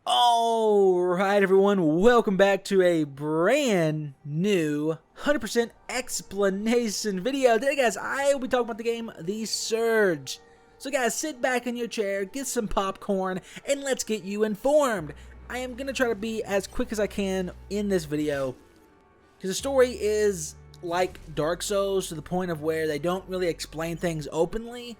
Alright everyone, welcome back to a brand new 100% explanation video. Today guys, I will be talking about the game The Surge. So guys, sit back in your chair, get some popcorn, and let's get you informed. I am going to try to be as quick as I can in this video, because the story is like Dark Souls to the point of where they don't really explain things openly.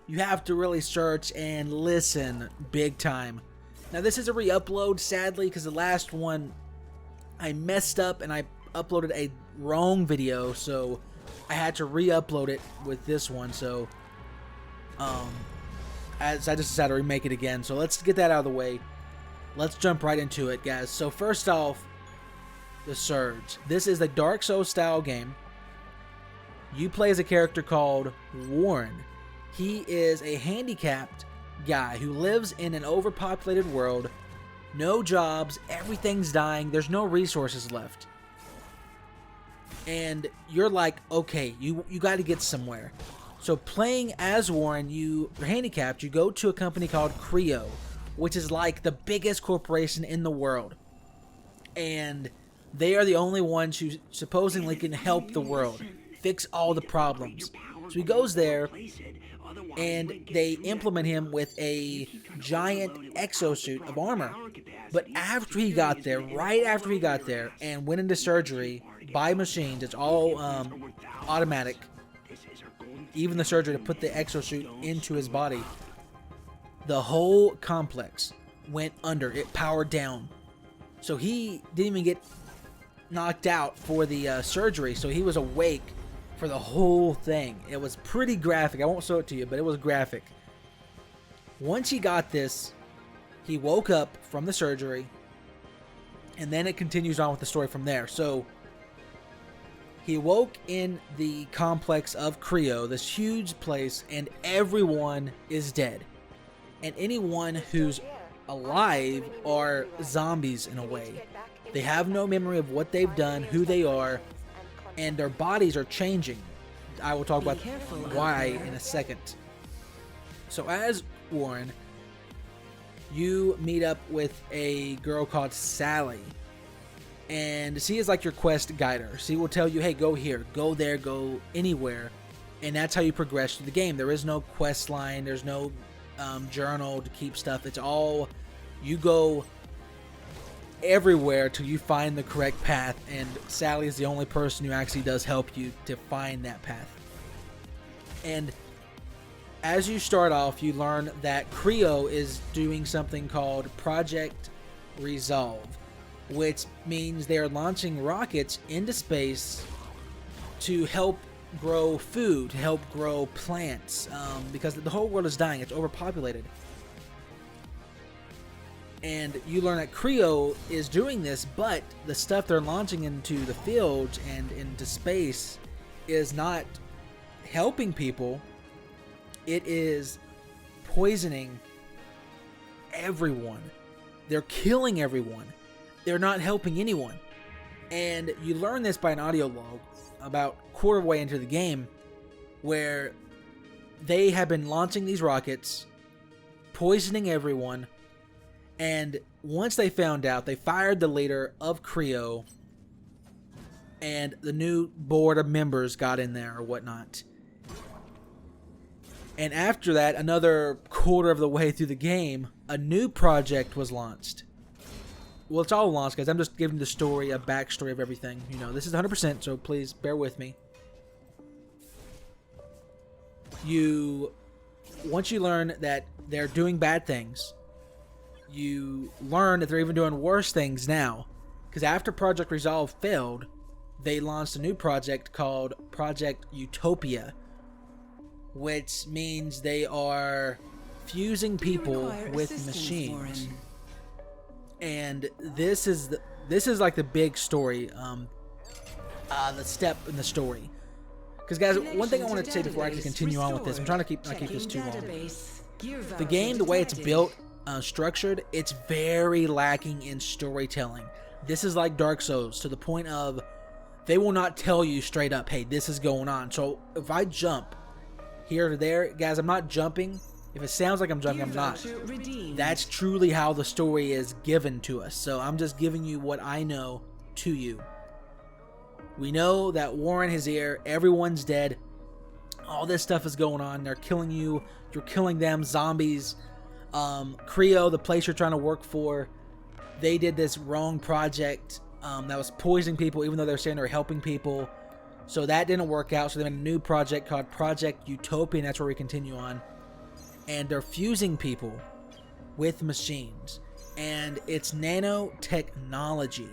You have to really search and listen big time. Now this is a re-upload, sadly, because the last one I messed up and I uploaded a wrong video, so I had to re-upload it with this one. So, as I just decided to remake it again. So let's get that out of the way. Let's jump right into it, guys. So first off, The Surge. This is a Dark Souls style game. You play as a character called Warren. He is a handicapped guy who lives in an overpopulated world, no jobs, everything's dying, there's no resources left. And you're like, okay, you got to get somewhere. So playing as Warren, you're handicapped, you go to a company called Creo, which is like the biggest corporation in the world. And they are the only ones who supposedly can help the world, fix all the problems. So he goes there, and they implement him with a giant exosuit of armor. But after he got there, right after he got there, and went into surgery by machines, it's all automatic, even the surgery to put the exosuit into his body, the whole complex went under. It powered down. So he didn't even get knocked out for the surgery, so he was awake for the whole thing. It was pretty graphic. I won't show it to you, but it was graphic. Once he got this, he woke up from the surgery, and then it continues on with the story from there. So he woke in the complex of Creo, this huge place, and everyone is dead. And anyone who's alive are zombies in a way. They have no memory of what they've done, who they are, and their bodies are changing. I will talk about why in a second. So as Warren, you meet up with a girl called Sally, and she is like your quest guider. She will tell you, hey, go here, go there, go anywhere, and that's how you progress through the game. There is no quest line, there's no journal to keep stuff. It's all, you go everywhere till you find the correct path, and Sally is the only person who actually does help you to find that path. And as you start off, you learn that Creo is doing something called Project Resolve, which means they are launching rockets into space to help grow food, to help grow plants, because the whole world is dying. It's overpopulated. And you learn that Creo is doing this, but the stuff they're launching into the fields and into space is not helping people. It is poisoning everyone. They're killing everyone. They're not helping anyone. And you learn this by an audio log about quarter way into the game, where they have been launching these rockets, poisoning everyone. And once they found out, they fired the leader of Creo, and the new board of members got in there or whatnot. And after that, another quarter of the way through the game, a new project was launched. Well, it's all launched, guys. I'm just giving the story, a backstory of everything. You know, this is 100%, so please bear with me. Once you learn that they're doing bad things, you learn that they're even doing worse things now. Because after Project Resolve failed, they launched a new project called Project Utopia, which means they are fusing people with machines. Warren? And this is like the big story, the step in the story. Because guys, one thing I want to say before I actually continue on with this, I'm trying to not keep this too long. The game, the way it's built, structured, it's very lacking in storytelling. This is like Dark Souls to the point of they will not tell you straight up, hey, this is going on. So if I jump here to there, guys, I'm not jumping If it sounds like I'm joking, I'm not. That's truly how the story is given to us. So I'm just giving you what I know to you. We know that Warren is here. Everyone's dead. All this stuff is going on. They're killing you. You're killing them. Zombies. Creo, the place you're trying to work for, they did this wrong project that was poisoning people, even though they're saying they're helping people. So that didn't work out. So they made a new project called Project Utopia, and that's where we continue on. And they're fusing people with machines. And it's nanotechnology,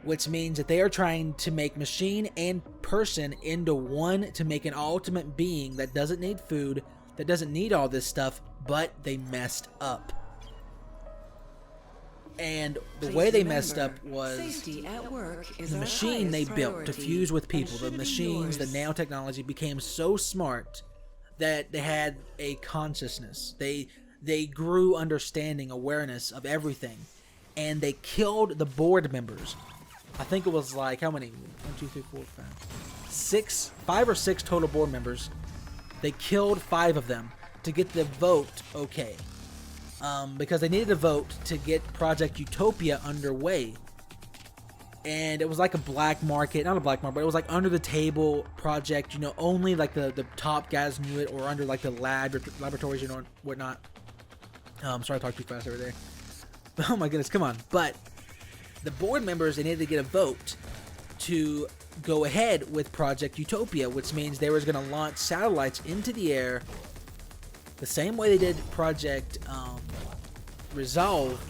which means that they are trying to make machine and person into one to make an ultimate being that doesn't need food, that doesn't need all this stuff, but they messed up. And the way they messed up was the machine they built to fuse with people, the machines, the nanotechnology became so smart that they had a consciousness. They grew understanding, awareness of everything, and they killed the board members. I think it was like, how many? 1, 2, 3, 4, 5. 5 or 6 total board members. They killed 5 of them to get the vote okay. Because they needed a vote to get Project Utopia underway. And it was like a black market, not a black market, but it was like under the table project, you know, only like the top guys knew it, or under like the laboratories, you know, whatnot. Sorry I talked too fast over there. Oh my goodness, come on. But the board members, they needed to get a vote to go ahead with Project Utopia, which means they were going to launch satellites into the air the same way they did Project Resolve,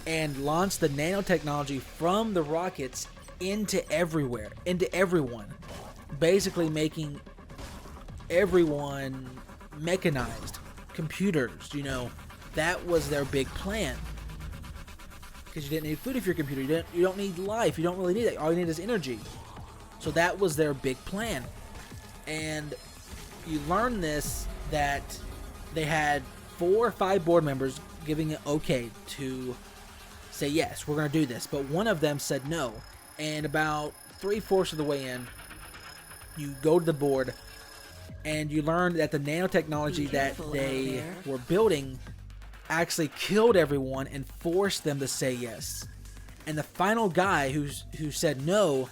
and launch the nanotechnology from the rockets into everywhere, into everyone, basically making everyone mechanized, computers, you know. That was their big plan. Because you didn't need food if you're a computer. You don't need life. You don't really need it. All you need is energy. So that was their big plan. And you learn this, that they had 4 or 5 board members giving it okay to say, yes, we're going to do this. But one of them said no. And about 3/4 of the way in, you go to the board and you learn that the nanotechnology that they were building actually killed everyone and forced them to say yes. And the final guy who said no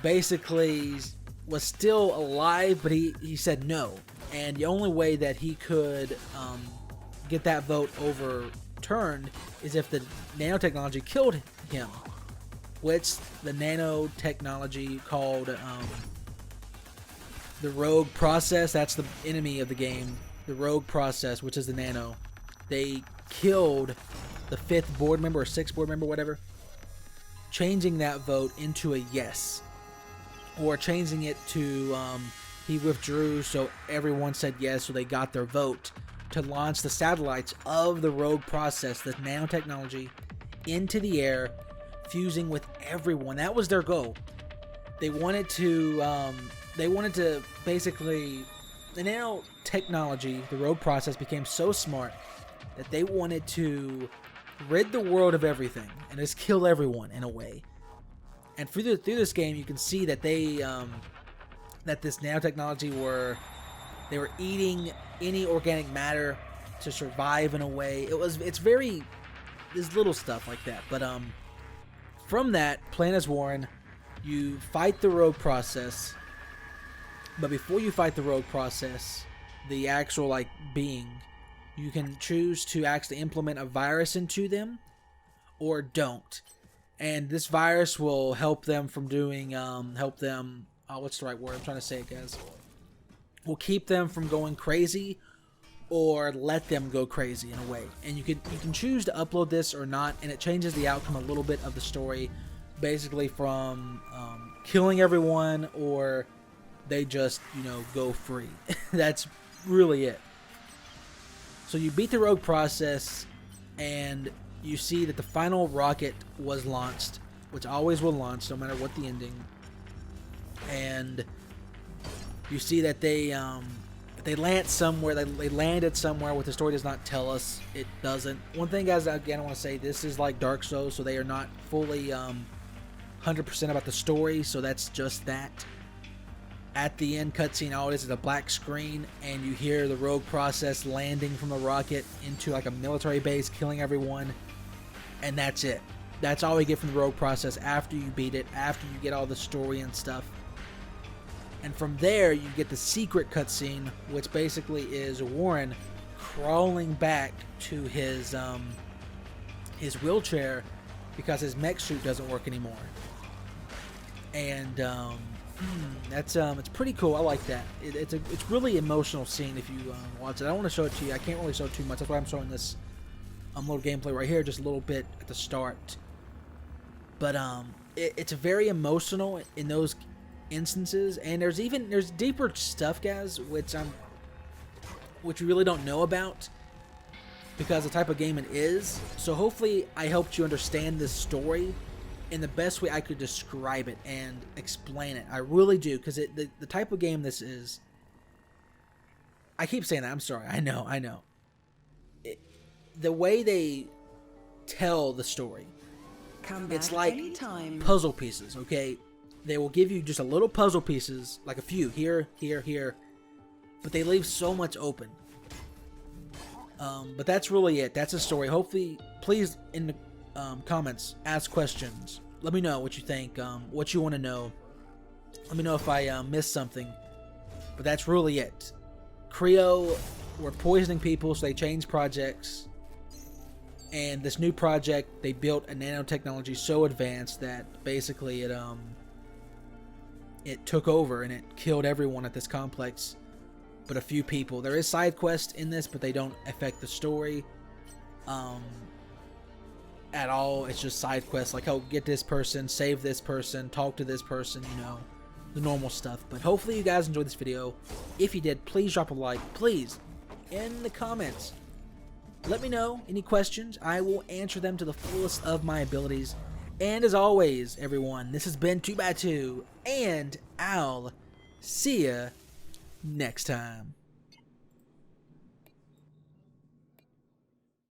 basically was still alive, but he said no. And the only way that he could get that vote overturned is if the nanotechnology killed him, which the nanotechnology called the rogue process. That's the enemy of the game, the rogue process, which is the nano. They killed the 5th board member or 6th board member, whatever, changing that vote into a yes, or changing it to he withdrew, so everyone said yes, so they got their vote to launch the satellites of the rogue process, the nanotechnology, into the air, fusing with everyone. That was their goal. They wanted to basically, the nanotechnology, the rogue process, became so smart that they wanted to rid the world of everything and just kill everyone in a way. And through this game, you can see that they that this nanotechnology they were eating any organic matter to survive in a way. It's very, there's little stuff like that. But from that, playing as Warren, you fight the rogue process. But before you fight the rogue process, the actual like being, you can choose to actually implement a virus into them or don't. And this virus will help them from doing, what's the right word? I'm trying to say it, guys. Will keep them from going crazy or let them go crazy in a way. And you can choose to upload this or not, and it changes the outcome a little bit of the story, basically from killing everyone, or they just, you know, go free. That's really it. So you beat the rogue process, and you see that the final rocket was launched, which always will launch no matter what the ending. And you see that they land somewhere. They landed somewhere. What the story does not tell us. It doesn't. One thing, guys, again, I want to say, this is like Dark Souls, so they are not fully 100% about the story. So that's just that. At the end cutscene, all it is a black screen, and you hear the rogue process landing from a rocket into like a military base, killing everyone, and that's it. That's all we get from the rogue process after you beat it, after you get all the story and stuff. And from there, you get the secret cutscene, which basically is Warren crawling back to his wheelchair because his mech suit doesn't work anymore. And that's it's pretty cool. I like that. It's really emotional scene if you watch it. I don't want to show it to you. I can't really show it too much. That's why I'm showing this little gameplay right here, just a little bit at the start. But it's very emotional in those instances, and there's deeper stuff, guys, which we really don't know about because the type of game it is. So hopefully I helped you understand this story in the best way I could describe it and explain it. I really do, because the type of game this is, I keep saying that, I'm sorry, I know. The way they tell the story, it's like puzzle pieces, okay? They will give you just a little puzzle pieces, like a few, here, but they leave so much open. But that's really it. That's the story. Hopefully, please, in the comments, ask questions. Let me know what you think, what you want to know. Let me know if I missed something. But that's really it. Creo were poisoning people, so they changed projects. And this new project, they built a nanotechnology so advanced that basically it took over and it killed everyone at this complex but a few people. There is side quests in this, but they don't affect the story at all. It's just side quests like, oh, get this person, save this person, talk to this person, you know, the normal stuff. But hopefully you guys enjoyed this video. If you did, please drop a like, please, in the comments. Let me know any questions. I will answer them to the fullest of my abilities. And as always, everyone, this has been 2x2, and I'll see ya next time.